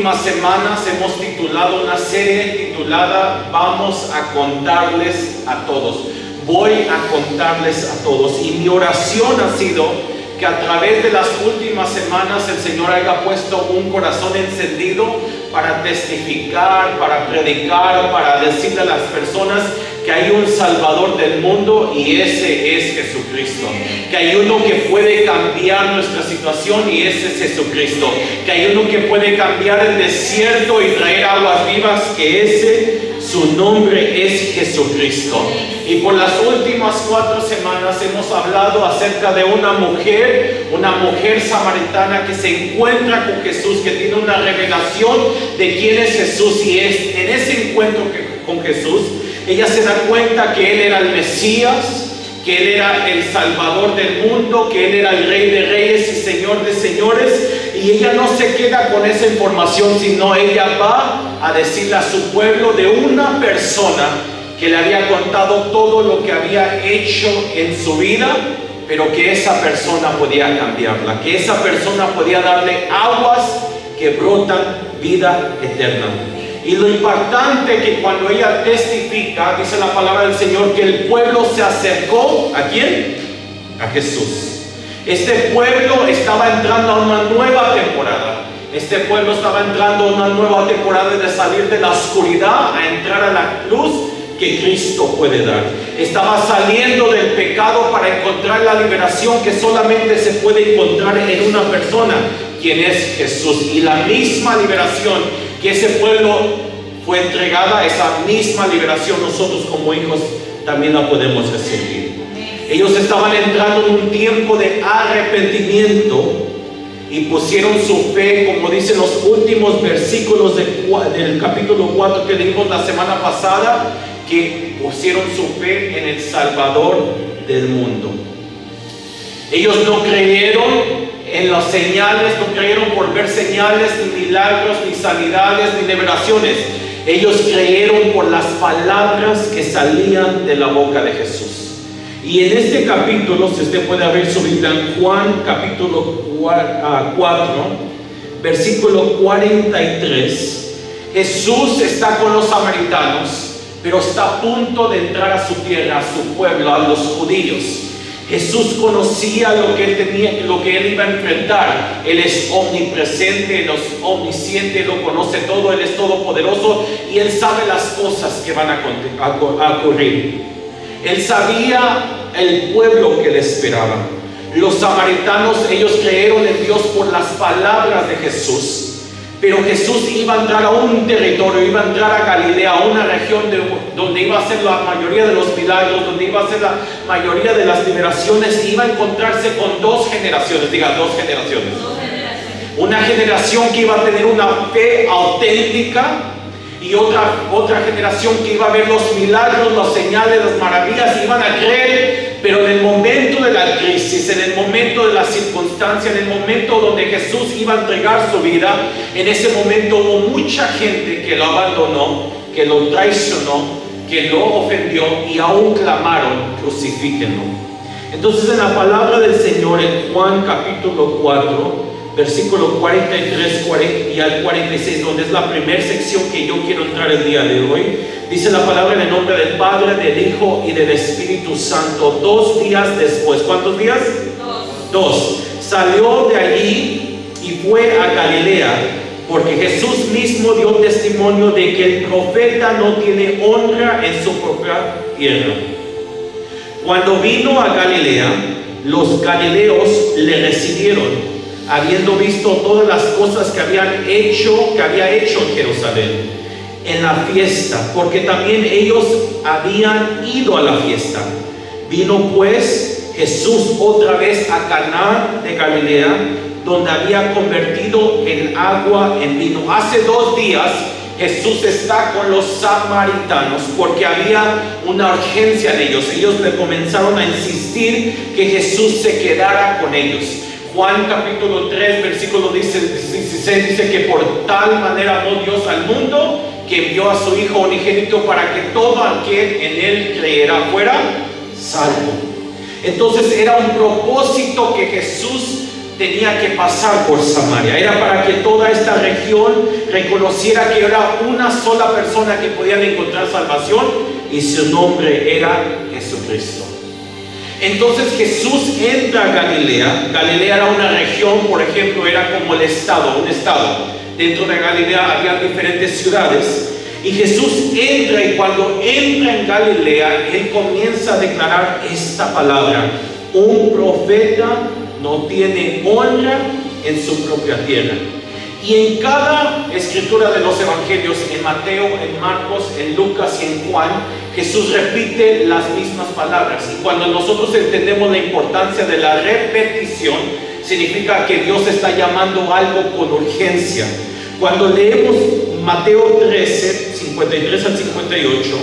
Últimas semanas hemos titulado una serie titulada Vamos a contarles a todos. Voy a contarles a todos. Y mi oración ha sido que a través de las últimas semanas el Señor haya puesto un corazón encendido para testificar, para predicar, para decirle a las personas que hay un Salvador del mundo y ese es Jesucristo. Que hay uno que puede cambiar nuestra situación y ese es Jesucristo. Que hay uno que puede cambiar el desierto y traer aguas vivas, que ese, su nombre es Jesucristo. Y por las últimas 4 semanas hemos hablado acerca de una mujer samaritana que se encuentra con Jesús, que tiene una revelación de quién es Jesús, y es en ese encuentro con Jesús ella se da cuenta que Él era el Mesías, que Él era el Salvador del mundo, que Él era el Rey de Reyes y Señor de Señores. Y ella no se queda con esa información, sino ella va a decirle a su pueblo de una persona que le había contado todo lo que había hecho en su vida, pero que esa persona podía cambiarla, que esa persona podía darle aguas que brotan vida eterna. Y lo impactante es que cuando ella testifica, dice la palabra del Señor, que el pueblo se acercó, ¿a quién? A Jesús. Este pueblo estaba entrando a una nueva temporada. Este pueblo estaba entrando a una nueva temporada de salir de la oscuridad a entrar a la luz que Cristo puede dar. Estaba saliendo del pecado para encontrar la liberación que solamente se puede encontrar en una persona, quien es Jesús. Y la misma liberación que ese pueblo fue entregada, esa misma liberación nosotros como hijos también la podemos recibir. Ellos estaban entrando en un tiempo de arrepentimiento y pusieron su fe, como dicen los últimos versículos del capítulo 4 que leímos la semana pasada, que pusieron su fe en el Salvador del mundo. Ellos no creyeron en las señales, no creyeron por ver señales, ni milagros, ni sanidades, ni liberaciones. Ellos creyeron por las palabras que salían de la boca de Jesús. Y en este capítulo, si usted puede abrir su Biblia en Juan capítulo 4, versículo 43, Jesús está con los samaritanos, pero está a punto de entrar a su tierra, a su pueblo, a los judíos. Jesús conocía lo que él tenía, lo que él iba a enfrentar. Él es omnipresente, Él es omnisciente, Él lo conoce todo, Él es todopoderoso y Él sabe las cosas que van a ocurrir. Él sabía el pueblo que le esperaba. Los samaritanos, ellos creyeron en Dios por las palabras de Jesús. Pero Jesús iba a entrar a un territorio, iba a entrar a Galilea, a una región donde iba a hacer la mayoría de los milagros, donde iba a hacer la mayoría de las liberaciones, y iba a encontrarse con 2 generaciones, diga 2 generaciones. Una generación que iba a tener una fe auténtica y otra generación que iba a ver los milagros, las señales, las maravillas, y iban a creer. Pero en el momento de la crisis, en el momento de la circunstancia, en el momento donde Jesús iba a entregar su vida, en ese momento hubo mucha gente que lo abandonó, que lo traicionó, que lo ofendió y aún clamaron, crucifíquenlo. Entonces en la palabra del Señor en Juan capítulo 4, versículo 43 y al 46, donde es la primera sección que yo quiero entrar el día de hoy, dice la palabra en el nombre del Padre, del Hijo y del Espíritu Santo. 2 días después, ¿cuántos días? 2. Salió de allí y fue a Galilea, porque Jesús mismo dio testimonio de que el profeta no tiene honra en su propia tierra. Cuando vino a Galilea, los galileos le recibieron, habiendo visto todas las cosas que había hecho en Jerusalén, en la fiesta, porque también ellos habían ido a la fiesta. Vino pues Jesús otra vez a Caná de Galilea, donde había convertido el agua en vino. Hace 2 días Jesús está con los samaritanos porque había una urgencia en ellos. Ellos le comenzaron a insistir que Jesús se quedara con ellos. Juan capítulo 3 versículo 16 dice que por tal manera amó Dios al mundo que envió a su Hijo unigénito para que todo aquel en Él creyera fuera salvo. Entonces era un propósito que Jesús tenía que pasar por Samaria. Era para que toda esta región reconociera que era una sola persona que podían encontrar salvación, y su nombre era Jesucristo. Entonces Jesús entra a Galilea. Galilea era una región, por ejemplo, era como un estado. Dentro de Galilea había diferentes ciudades. Y Jesús entra, y cuando entra en Galilea, Él comienza a declarar esta palabra: un profeta no tiene honra en su propia tierra. Y en cada escritura de los evangelios, en Mateo, en Marcos, en Lucas y en Juan, Jesús repite las mismas palabras. Y cuando nosotros entendemos la importancia de la repetición, significa que Dios está llamando algo con urgencia. Cuando leemos Mateo 13, 53 al 58,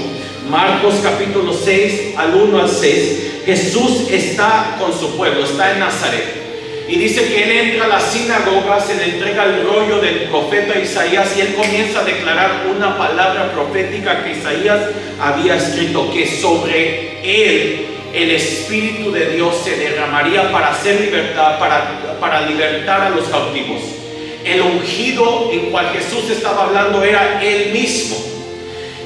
Marcos capítulo 6, al 1 al 6, Jesús está con su pueblo, está en Nazaret. Y dice que Él entra a la sinagoga, se le entrega el rollo del profeta Isaías, y Él comienza a declarar una palabra profética que Isaías había escrito, que sobre Él el Espíritu de Dios se derramaría para hacer libertad, para libertar a los cautivos. El ungido en cual Jesús estaba hablando era Él mismo.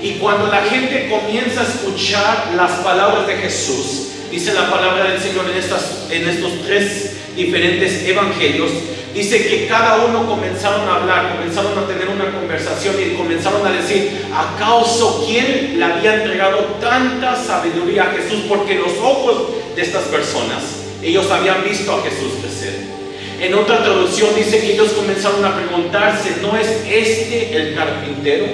Y cuando la gente comienza a escuchar las palabras de Jesús, dice la palabra del Señor en estos tres diferentes evangelios, dice que cada uno comenzaron a hablar, comenzaron a tener una conversación y comenzaron a decir: ¿acaso quién le había entregado tanta sabiduría a Jesús? Porque los ojos de estas personas, ellos habían visto a Jesús crecer. En otra traducción dice que ellos comenzaron a preguntarse: ¿no es este el carpintero?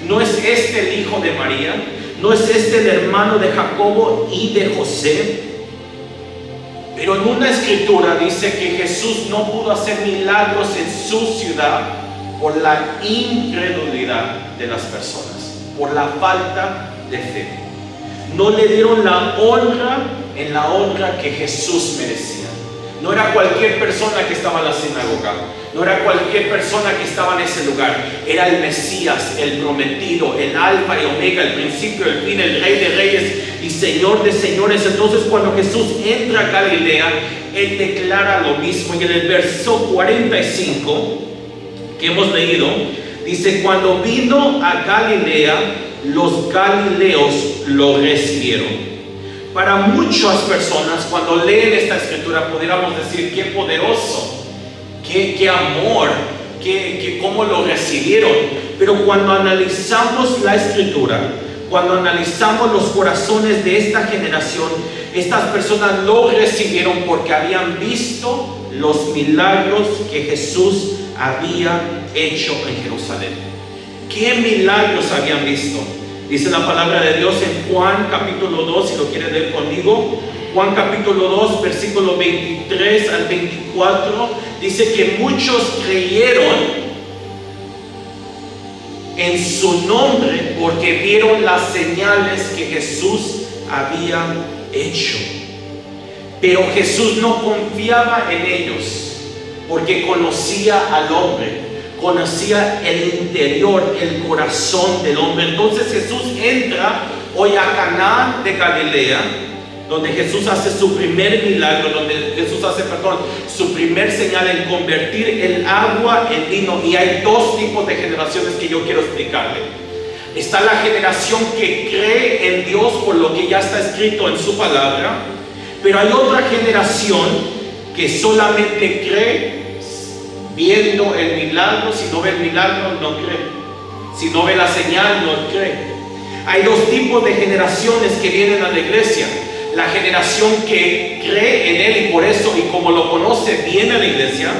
¿No es este el hijo de María? ¿No es este el hermano de Jacobo y de José? Pero en una escritura dice que Jesús no pudo hacer milagros en su ciudad por la incredulidad de las personas, por la falta de fe. No le dieron la honra en la honra que Jesús merecía. No era cualquier persona que estaba en la sinagoga, no era cualquier persona que estaba en ese lugar. Era el Mesías, el prometido, el alfa y omega, el principio, el fin, el rey de reyes y señor de señores. Entonces cuando Jesús entra a Galilea, Él declara lo mismo. Y en el verso 45 que hemos leído, dice: cuando vino a Galilea, los galileos lo recibieron. Para muchas personas, cuando leen esta escritura, pudiéramos decir: qué poderoso, qué amor, cómo lo recibieron. Pero cuando analizamos la escritura, cuando analizamos los corazones de esta generación, estas personas lo recibieron porque habían visto los milagros que Jesús había hecho en Jerusalén. ¿Qué milagros habían visto? Dice la palabra de Dios en Juan capítulo 2, si lo quiere leer conmigo. Juan capítulo 2, versículo 23 al 24, dice que muchos creyeron en su nombre porque vieron las señales que Jesús había hecho. Pero Jesús no confiaba en ellos porque conocía al hombre, conocía el interior, el corazón del hombre. Entonces Jesús entra hoy a Caná de Galilea, donde Jesús hace su primer milagro, donde Jesús hace, su primer señal en convertir el agua en vino. Y hay dos tipos de generaciones que yo quiero explicarle. Está la generación que cree en Dios por lo que ya está escrito en su palabra, pero hay otra generación que solamente cree viendo el milagro. Si no ve el milagro, no cree. Si no ve la señal, no cree. Hay dos tipos de generaciones que vienen a la iglesia: la generación que cree en Él y por eso, y como lo conoce, viene a la iglesia.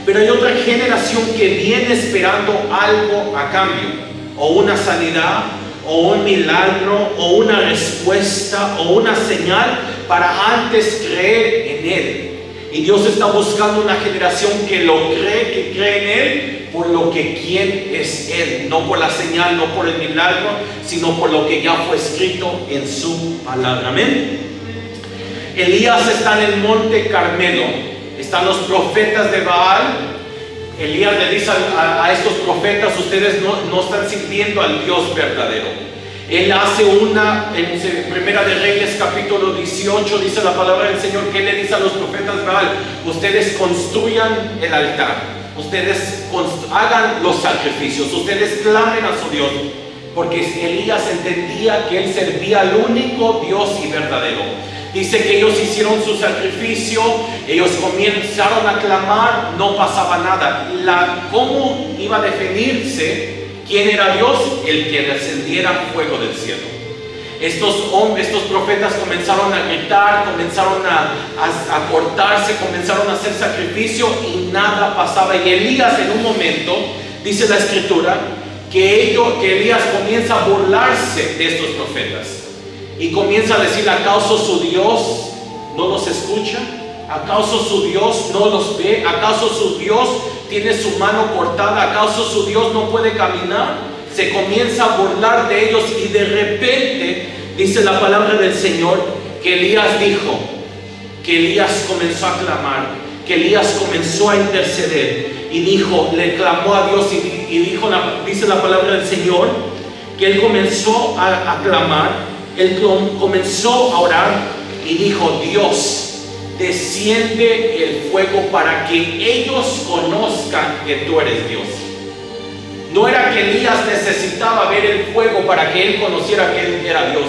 Pero hay otra generación que viene esperando algo a cambio, o una sanidad, o un milagro, o una respuesta, o una señal para antes creer en Él. Y Dios está buscando una generación que lo cree, que cree en Él por lo que quién es Él, no por la señal, no por el milagro, sino por lo que ya fue escrito en su palabra. Amén. Elías está en el monte Carmelo, están los profetas de Baal. Elías le dice a estos profetas: ustedes no están sirviendo al Dios verdadero. Él hace en Primera de Reyes capítulo 18, dice la palabra del Señor, que le dice a los profetas Baal: ustedes construyan el altar, ustedes hagan los sacrificios, ustedes clamen a su Dios, porque Elías entendía que él servía al único Dios y verdadero. Dice que ellos hicieron su sacrificio, ellos comenzaron a clamar, no pasaba nada. ¿Cómo iba a definirse quién era Dios? El que descendiera fuego del cielo. Estos profetas comenzaron a gritar, comenzaron a cortarse, comenzaron a hacer sacrificio y nada pasaba. Y Elías, en un momento, dice la escritura, que Elías comienza a burlarse de estos profetas. Y comienza a decir: ¿acaso su Dios no los escucha? ¿Acaso su Dios no los ve? ¿Acaso su Dios tiene su mano cortada? ¿Acaso su Dios no puede caminar? Se comienza a burlar de ellos y de repente dice la palabra del Señor que Elías dijo, que Elías comenzó a clamar, que Elías comenzó a interceder y dijo, le clamó a Dios y dijo, dice la palabra del Señor, que él comenzó a clamar. Él comenzó a orar y dijo: Dios, desciende el fuego para que ellos conozcan que tú eres Dios. No era que Elías necesitaba ver el fuego para que él conociera que él era Dios.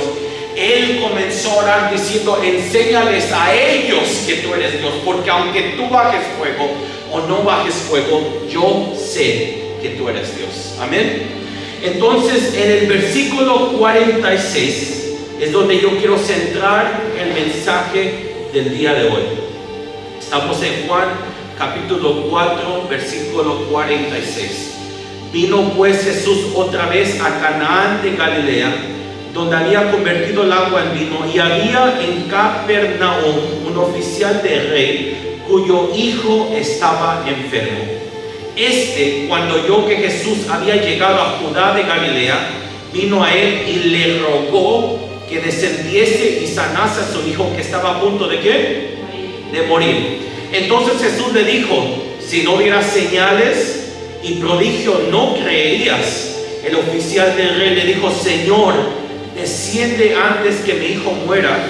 Él comenzó a orar diciendo: enséñales a ellos que tú eres Dios, porque aunque tú bajes fuego o no bajes fuego, yo sé que tú eres Dios. Amén. Entonces, en el versículo 46 es donde yo quiero centrar el mensaje del día de hoy. Estamos en Juan capítulo 4, versículo 46. Vino pues Jesús otra vez a Canaán de Galilea, donde había convertido el agua en vino, y había en Capernaum un oficial de rey cuyo hijo estaba enfermo. Cuando oyó que Jesús había llegado a Judá de Galilea, vino a él y le rogó que descendiese y sanase a su hijo, que estaba a punto de ¿qué? De morir. Entonces Jesús le dijo: si no vieras señales y prodigio, no creerías. El oficial del rey le dijo: Señor, desciende antes que mi hijo muera.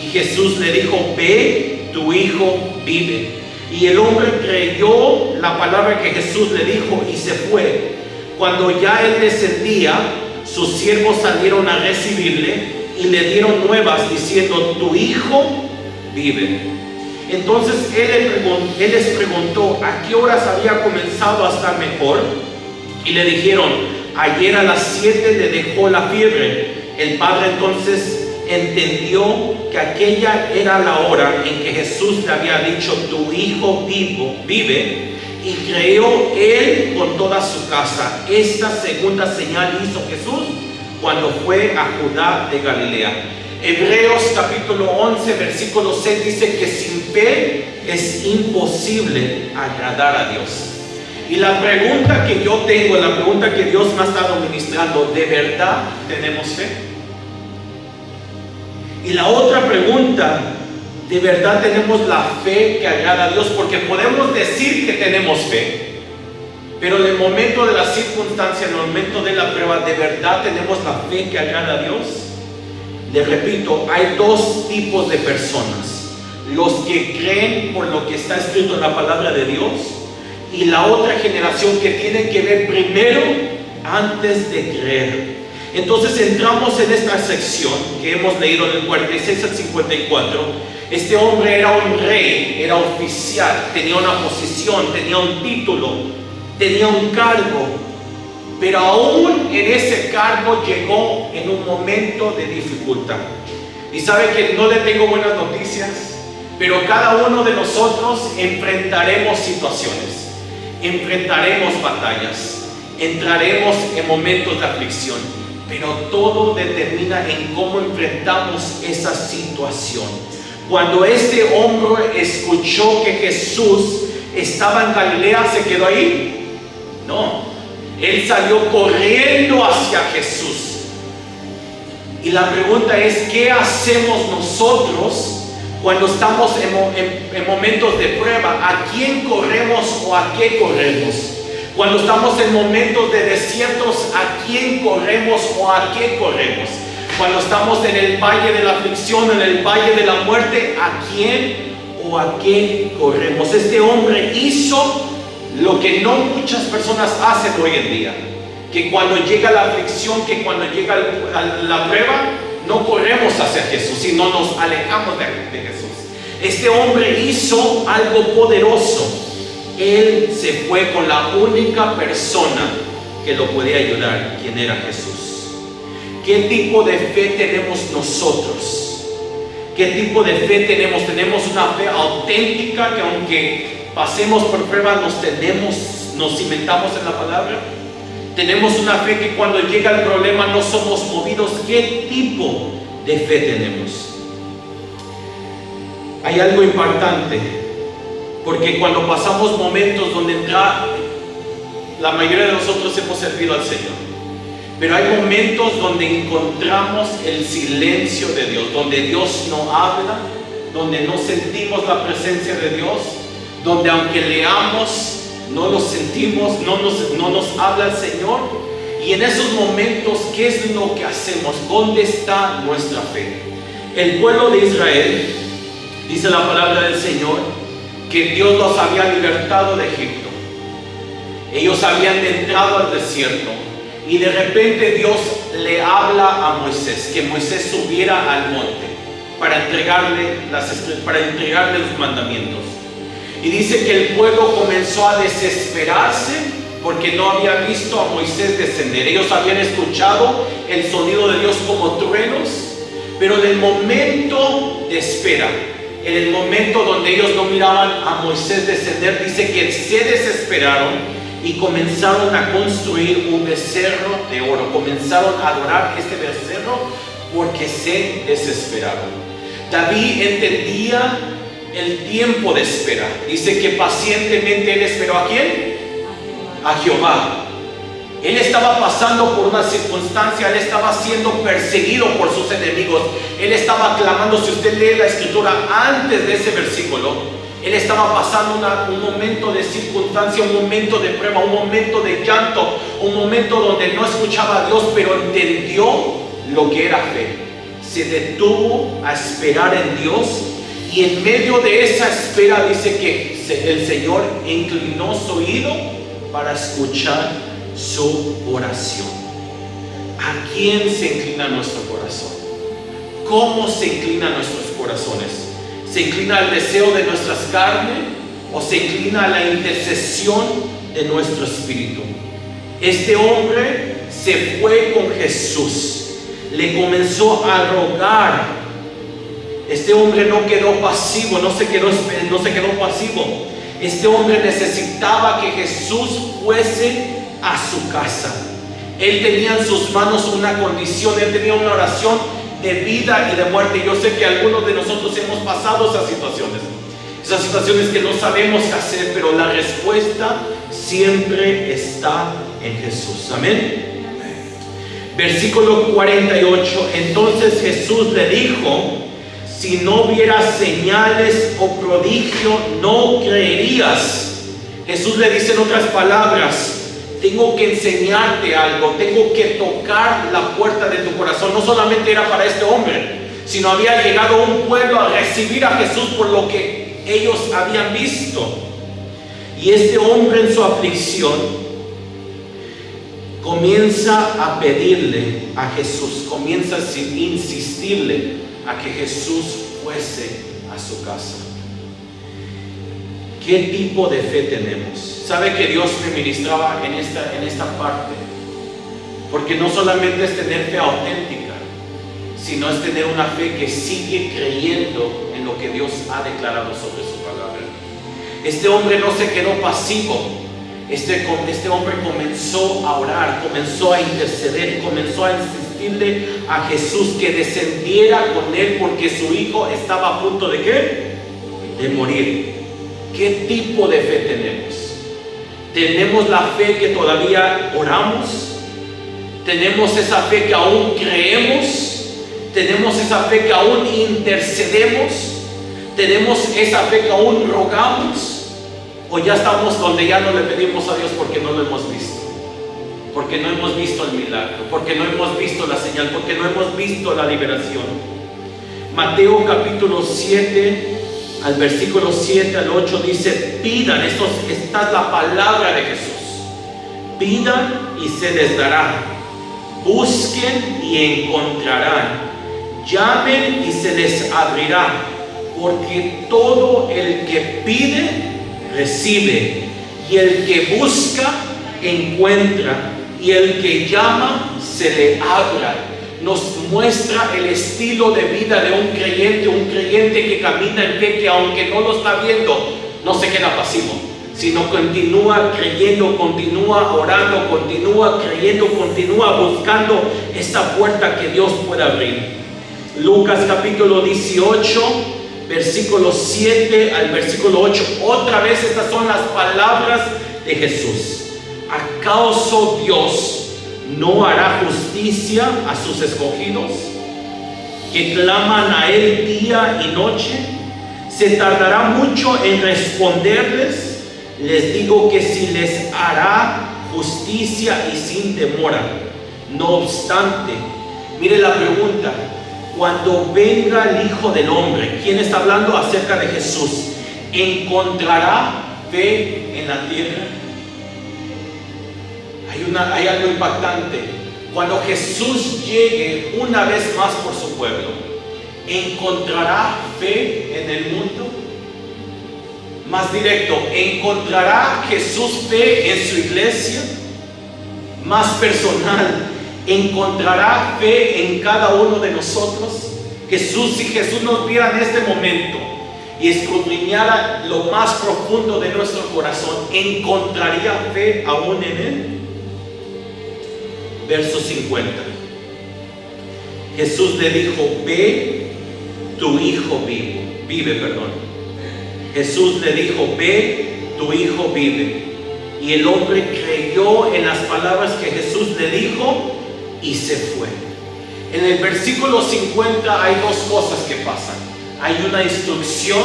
Y Jesús le dijo: ve, tu hijo vive. Y el hombre creyó la palabra que Jesús le dijo y se fue. Cuando ya él descendía, sus siervos salieron a recibirle y le dieron nuevas diciendo: tu hijo vive. Entonces él les preguntó a qué horas había comenzado a estar mejor, y le dijeron: ayer a las 7 le dejó la fiebre. El padre entonces entendió que aquella era la hora en que Jesús le había dicho: tu hijo vive, y creyó él con toda su casa. Esta segunda señal hizo Jesús cuando fue a Judá de Galilea. Hebreos capítulo 11 versículo 6 dice que sin fe es imposible agradar a Dios. Y la pregunta que yo tengo, la pregunta que Dios me ha estado ministrando: ¿de verdad tenemos fe? Y la otra pregunta: ¿de verdad tenemos la fe que agrada a Dios? Porque podemos decir que tenemos fe, pero en el momento de la circunstancia, en el momento de la prueba, ¿de verdad tenemos la fe que agrada a Dios? Les repito, hay dos tipos de personas: los que creen por lo que está escrito en la palabra de Dios, y la otra generación que tiene que ver primero antes de creer. Entonces entramos en esta sección que hemos leído del 46 al 54. Este hombre era un rey, era oficial, tenía una posición, tenía un título, tenía un cargo, pero aún en ese cargo llegó en un momento de dificultad. Y sabe que no le tengo buenas noticias, pero cada uno de nosotros enfrentaremos situaciones, enfrentaremos batallas, entraremos en momentos de aflicción, pero todo determina en cómo enfrentamos esa situación. Cuando este hombre escuchó que Jesús estaba en Galilea, ¿se quedó ahí? No, él salió corriendo hacia Jesús. Y la pregunta es: ¿qué hacemos nosotros cuando estamos en momentos de prueba? ¿A quién corremos o a qué corremos? Cuando estamos en momentos de desiertos, ¿a quién corremos o a qué corremos? Cuando estamos en el valle de la aflicción, en el valle de la muerte, ¿a quién o a qué corremos? Este hombre hizo lo que no muchas personas hacen hoy en día, que cuando llega la aflicción, que cuando llega la prueba, no corremos hacia Jesús, sino nos alejamos de Jesús. Este hombre hizo algo poderoso. Él se fue con la única persona que lo podía ayudar, quien era Jesús. ¿Qué tipo de fe tenemos nosotros? ¿Qué tipo de fe tenemos? Tenemos una fe auténtica que aunque pasemos por pruebas nos cimentamos en la palabra. Tenemos una fe que cuando llega el problema no somos movidos. ¿Qué tipo de fe tenemos? Hay algo importante, porque cuando pasamos momentos donde la mayoría de nosotros hemos servido al Señor, pero hay momentos donde encontramos el silencio de Dios, donde Dios no habla, donde no sentimos la presencia de Dios, donde aunque leamos, no lo sentimos, no nos habla el Señor. Y en esos momentos, ¿qué es lo que hacemos? ¿Dónde está nuestra fe? El pueblo de Israel, dice la palabra del Señor, que Dios los había libertado de Egipto. Ellos habían entrado al desierto y de repente Dios le habla a Moisés, que Moisés subiera al monte para entregarle los mandamientos. Y dice que el pueblo comenzó a desesperarse porque no había visto a Moisés descender. Ellos habían escuchado el sonido de Dios como truenos, pero en el momento de espera, en el momento donde ellos no miraban a Moisés descender, dice que se desesperaron y comenzaron a construir un becerro de oro. Comenzaron a adorar este becerro porque se desesperaron. David entendía el tiempo de espera. Dice que pacientemente él esperó ¿a quién? A Jehová. Él estaba pasando por una circunstancia, él estaba siendo perseguido por sus enemigos. Él estaba clamando, si usted lee la escritura antes de ese versículo, él estaba pasando un momento de circunstancia, un momento de prueba, un momento de llanto, un momento donde no escuchaba a Dios, pero entendió lo que era fe. Se detuvo a esperar en Dios. Y en medio de esa espera dice que el Señor inclinó su oído para escuchar su oración. ¿A quién se inclina nuestro corazón? ¿Cómo se inclinan nuestros corazones? ¿Se inclina al deseo de nuestras carnes o se inclina a la intercesión de nuestro espíritu? Este hombre se fue con Jesús, le comenzó a rogar. Este hombre no quedó pasivo, no se quedó pasivo. Este hombre necesitaba que Jesús fuese a su casa. Él tenía en sus manos una condición, él tenía una oración de vida y de muerte. Yo sé que algunos de nosotros hemos pasado esas situaciones que no sabemos qué hacer, pero la respuesta siempre está en Jesús. Amén. Versículo 48. Entonces Jesús le dijo: si no vieras señales o prodigio, no creerías. Jesús le dice en otras palabras: tengo que enseñarte algo, tengo que tocar la puerta de tu corazón. No solamente era para este hombre, sino había llegado un pueblo a recibir a Jesús por lo que ellos habían visto. Y este hombre en su aflicción comienza a pedirle a Jesús, comienza a insistirle a que Jesús fuese a su casa. ¿Qué tipo de fe tenemos? ¿Sabe que Dios me ministraba en esta parte? Porque no solamente es tener fe auténtica, sino es tener una fe que sigue creyendo en lo que Dios ha declarado sobre su palabra. Este hombre no se quedó pasivo. Este hombre comenzó a orar, comenzó a interceder, comenzó a insistirle a Jesús que descendiera con él porque su hijo estaba a punto de ¿qué? De morir. ¿Qué tipo de fe tenemos? ¿Tenemos la fe que todavía oramos? ¿Tenemos esa fe que aún creemos? ¿Tenemos esa fe que aún intercedemos? ¿Tenemos esa fe que aún rogamos? O ya estamos donde ya no le pedimos a Dios porque no lo hemos visto, porque no hemos visto el milagro, porque no hemos visto la señal, porque no hemos visto la liberación. Mateo capítulo 7, al versículo 7 al 8 dice: pidan, esta es la palabra de Jesús, pidan y se les dará, busquen y encontrarán, llamen y se les abrirá, porque todo el que pide recibe, y el que busca encuentra, y el que llama se le abra. Nos muestra el estilo de vida de un creyente que camina en fe, que aunque no lo está viendo, no se queda pasivo, sino continúa creyendo, continúa orando, continúa creyendo, continúa buscando esta puerta que Dios puede abrir. Lucas capítulo 18, versículo 7 al versículo 8. Otra vez estas son las palabras de Jesús. ¿Acaso Dios no hará justicia a sus escogidos, que claman a Él día y noche? ¿Se tardará mucho en responderles? Les digo que sí les hará justicia y sin demora. No obstante, mire la pregunta: cuando venga el Hijo del Hombre, ¿quién está hablando acerca de Jesús? ¿Encontrará fe en la tierra? Hay algo impactante. Cuando Jesús llegue una vez más por su pueblo, ¿encontrará fe en el mundo? Más directo, ¿encontrará Jesús fe en su iglesia? Más personal, ¿encontrará fe en cada uno de nosotros? Si Jesús nos viera en este momento y escudriñara lo más profundo de nuestro corazón, ¿encontraría fe aún en Él? Verso 50. Jesús le dijo: ve, tu hijo vive. Jesús le dijo: ve, tu hijo vive. Y el hombre creyó en las palabras que Jesús le dijo y se fue. En el versículo 50 hay dos cosas que pasan. Hay una instrucción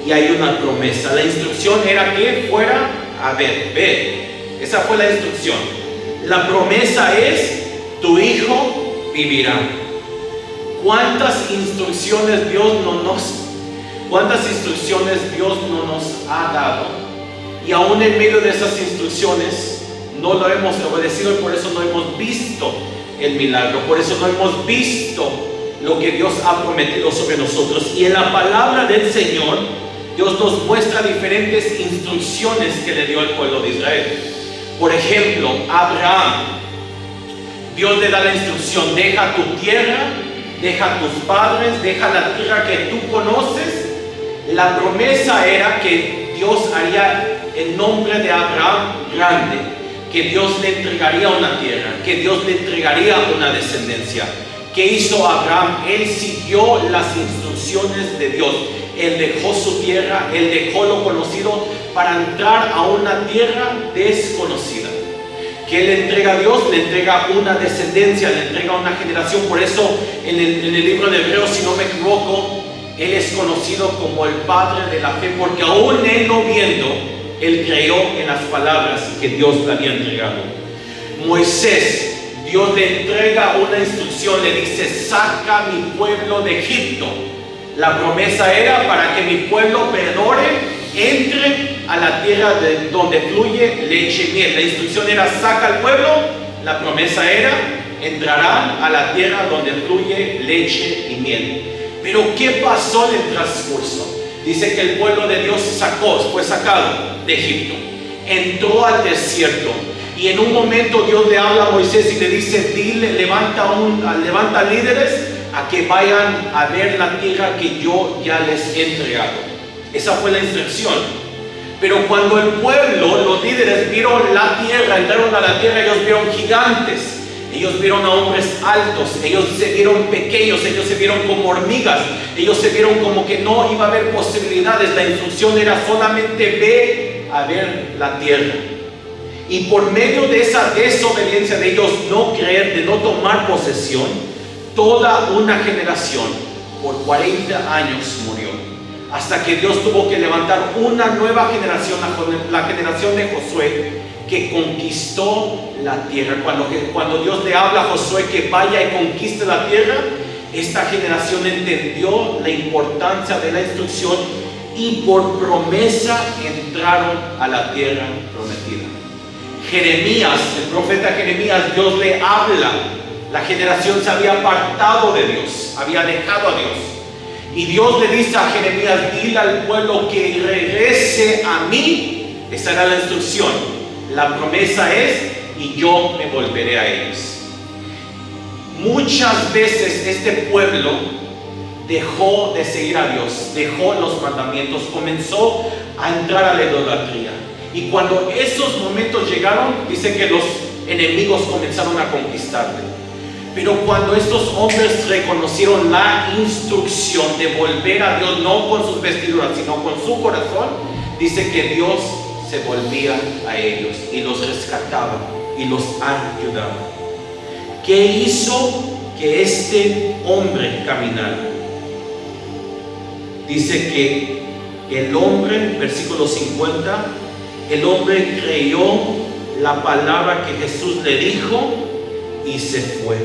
y hay una promesa. La instrucción era que fuera a ver, ve. Esa fue la instrucción. La promesa es: tu hijo vivirá. ¿Cuántas instrucciones Dios no nos ha dado? Y aún en medio de esas instrucciones no lo hemos obedecido, y por eso no hemos visto el milagro, por eso no hemos visto lo que Dios ha prometido sobre nosotros. Y en la palabra del Señor, Dios nos muestra diferentes instrucciones que le dio al pueblo de Israel. Por ejemplo, Abraham, Dios le da la instrucción: deja tu tierra, deja tus padres, deja la tierra que tú conoces. La promesa era que Dios haría el nombre de Abraham grande, que Dios le entregaría una tierra, que Dios le entregaría una descendencia. ¿Qué hizo Abraham? Él siguió las instrucciones de Dios. Él dejó su tierra, él dejó lo conocido para entrar a una tierra desconocida. ¿Qué le entrega a Dios? Le entrega una descendencia, le entrega una generación. Por eso en el libro de Hebreos, si no me equivoco, él es conocido como el padre de la fe, porque aún él no viendo, él creyó en las palabras que Dios le había entregado. Moisés, Dios le entrega una instrucción, le dice: saca mi pueblo de Egipto. La promesa era para que mi pueblo perdone, entre a la tierra donde fluye leche y miel. La instrucción era: saca al pueblo. La promesa era: entrarán a la tierra donde fluye leche y miel. Pero ¿qué pasó en el transcurso? Dice que el pueblo de Dios fue sacado de Egipto, entró al desierto, y en un momento Dios le habla a Moisés y le dice: dile, levanta líderes a que vayan a ver la tierra que yo ya les he entregado. Esa fue la instrucción. Pero cuando el pueblo, los líderes, vieron la tierra, entraron a la tierra, ellos vieron gigantes, ellos vieron a hombres altos, ellos se vieron pequeños, ellos se vieron como hormigas, ellos se vieron como que no iba a haber posibilidades. La instrucción era solamente: ve a ver la tierra. Y por medio de esa desobediencia de ellos no creer, de no tomar posesión, toda una generación por 40 años murió. hasta que Dios tuvo que levantar una nueva generación, la generación de Josué, que conquistó la tierra. Cuando Dios le habla a Josué que vaya y conquiste la tierra, esta generación entendió la importancia de la instrucción y por promesa entraron a la tierra prometida. Jeremías, el profeta Jeremías, Dios le habla. La generación se había apartado de Dios, había dejado a Dios. Y Dios le dice a Jeremías: dile al pueblo que regrese a mí. Esa era la instrucción. La promesa es: y yo me volveré a ellos. Muchas veces este pueblo dejó de seguir a Dios, dejó los mandamientos, comenzó a entrar a la idolatría. Y cuando esos momentos llegaron, dice que los enemigos comenzaron a conquistarle. Pero cuando estos hombres reconocieron la instrucción de volver a Dios, no con sus vestiduras, sino con su corazón, dice que Dios se volvía a ellos y los rescataba y los ayudaba. ¿Qué hizo que este hombre caminara? Dice que el hombre, versículo 50, el hombre creyó la palabra que Jesús le dijo y se fue.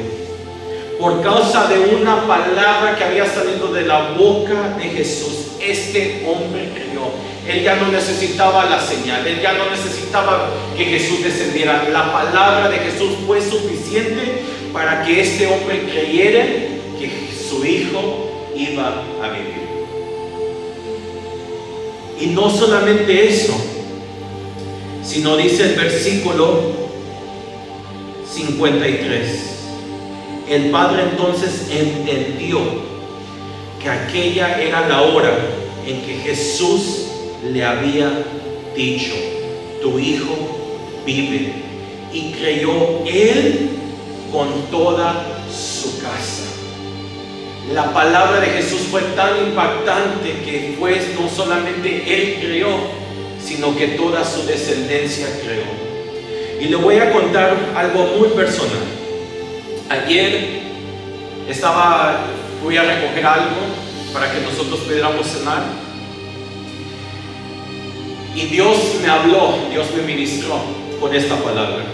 Por causa de una palabra que había salido de la boca de Jesús, este hombre creyó. Él ya no necesitaba la señal, él ya no necesitaba que Jesús descendiera. La palabra de Jesús fue suficiente para que este hombre creyera que su hijo iba a vivir. Y no solamente eso, sino dice el versículo 53. El padre entonces entendió que aquella era la hora en que Jesús le había dicho: tu hijo vive. Y creyó él con toda su casa. La palabra de Jesús fue tan impactante que pues no solamente él creyó, sino que toda su descendencia creó. Y le voy a contar algo muy personal. Ayer fui a recoger algo para que nosotros pudiéramos cenar, y Dios me habló, Dios me ministró con esta palabra.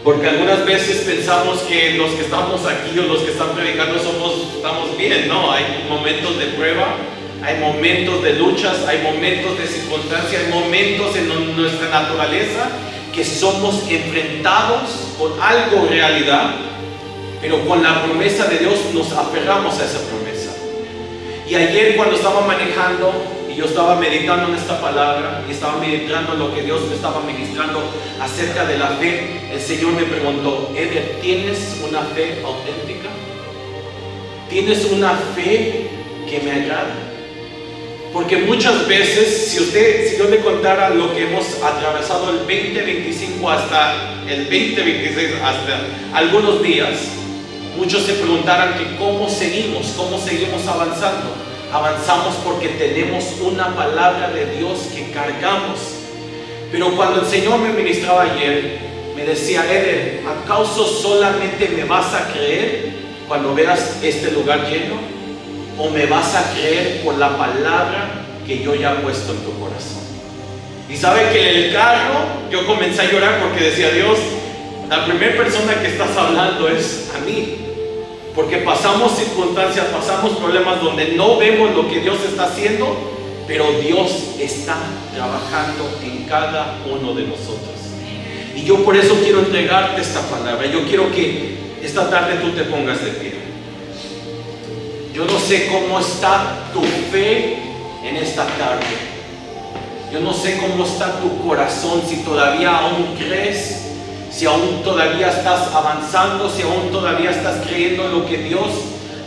Porque algunas veces pensamos que los que estamos aquí o los que están predicando estamos bien. No, hay momentos de prueba, hay momentos de luchas, hay momentos de circunstancias, hay momentos en nuestra naturaleza que somos enfrentados con algo realidad, pero con la promesa de Dios nos aferramos a esa promesa. Y ayer cuando estaba manejando y yo estaba meditando en esta palabra y estaba meditando en lo que Dios me estaba ministrando acerca de la fe, el Señor me preguntó: Eder, ¿tienes una fe auténtica? ¿Tienes una fe que me agrada? Porque muchas veces, si yo le contara lo que hemos atravesado el 2025 hasta el 2026, hasta algunos días, muchos se preguntaran que cómo seguimos avanzando. Avanzamos porque tenemos una palabra de Dios que cargamos. Pero cuando el Señor me ministraba ayer, me decía: Eder, ¿acaso solamente me vas a creer cuando veas este lugar lleno? ¿O me vas a creer por la palabra que yo ya he puesto en tu corazón? Y sabe que en el carro yo comencé a llorar porque decía: Dios, la primera persona que estás hablando es a mí. Porque pasamos circunstancias, pasamos problemas donde no vemos lo que Dios está haciendo, pero Dios está trabajando en cada uno de nosotros. Y yo por eso quiero entregarte esta palabra. Yo quiero que esta tarde tú te pongas de pie. Yo no sé cómo está tu fe en esta tarde. Yo no sé cómo está tu corazón, si todavía aún crees, si aún todavía estás avanzando, si aún todavía estás creyendo en lo que Dios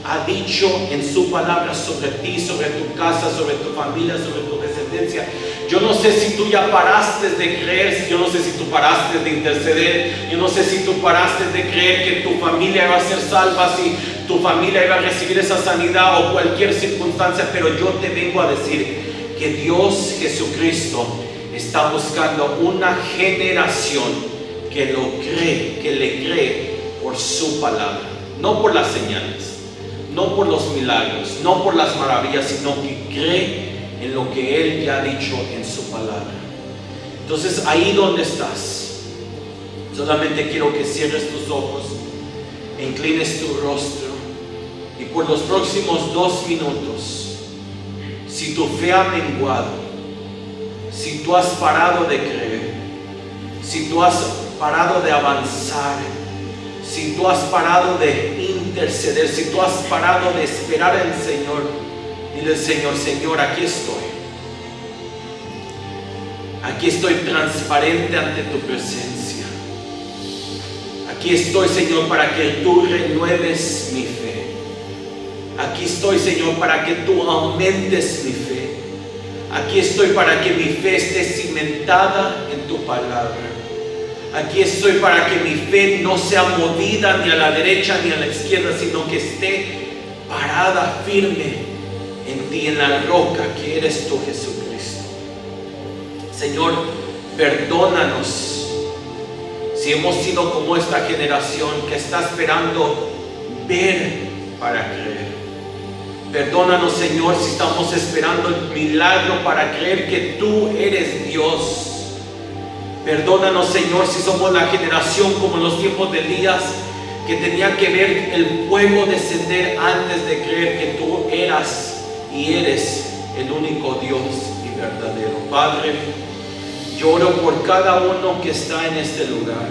ha dicho en su palabra sobre ti, sobre tu casa, sobre tu familia, sobre tu descendencia. Yo no sé si tú ya paraste de creer, yo no sé si tú paraste de interceder, yo no sé si tú paraste de creer que tu familia va a ser salva, si tu familia iba a recibir esa sanidad o cualquier circunstancia, pero yo te vengo a decir que Dios Jesucristo está buscando una generación que lo cree, que le cree por su palabra, no por las señales, no por los milagros, no por las maravillas, sino que cree en lo que Él ya ha dicho en su palabra. Entonces, ahí donde estás, solamente quiero que cierres tus ojos, inclines tu rostro, y por los próximos 2 minutos, si tu fe ha menguado, si tú has parado de creer, si tú has parado de avanzar, si tú has parado de interceder, si tú has parado de esperar en el Señor, dile al Señor: Señor, aquí estoy. Aquí estoy transparente ante tu presencia. Aquí estoy, Señor, para que tú renueves mi fe. Aquí estoy, Señor, para que tú aumentes mi fe. Aquí estoy para que mi fe esté cimentada en tu palabra. Aquí estoy para que mi fe no sea movida ni a la derecha ni a la izquierda, sino que esté parada firme en ti, en la roca que eres tú, Jesucristo. Señor, perdónanos si hemos sido como esta generación que está esperando ver para creer. Perdónanos, Señor, si estamos esperando el milagro para creer que tú eres Dios. Perdónanos, Señor, si somos la generación como en los tiempos de Elías, que tenía que ver el fuego descender antes de creer que tú eras y eres el único Dios y verdadero. Padre, lloro por cada uno que está en este lugar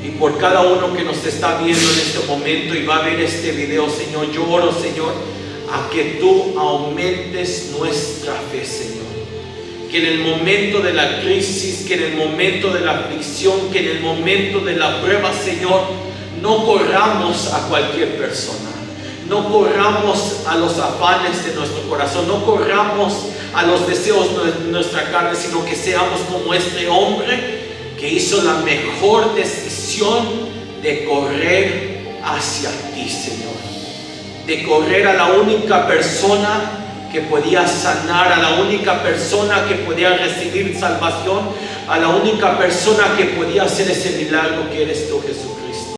y por cada uno que nos está viendo en este momento y va a ver este video. Señor, yo oro, Señor, a que tú aumentes nuestra fe, Señor. Que en el momento de la crisis, que en el momento de la aflicción, que en el momento de la prueba, Señor, no corramos a cualquier persona, no corramos a los afanes de nuestro corazón, no corramos a los deseos de nuestra carne, sino que seamos como este hombre que hizo la mejor decisión de correr hacia ti, Señor, de correr a la única persona que podía sanar, a la única persona que podía recibir salvación, a la única persona que podía hacer ese milagro que eres tú, Jesucristo.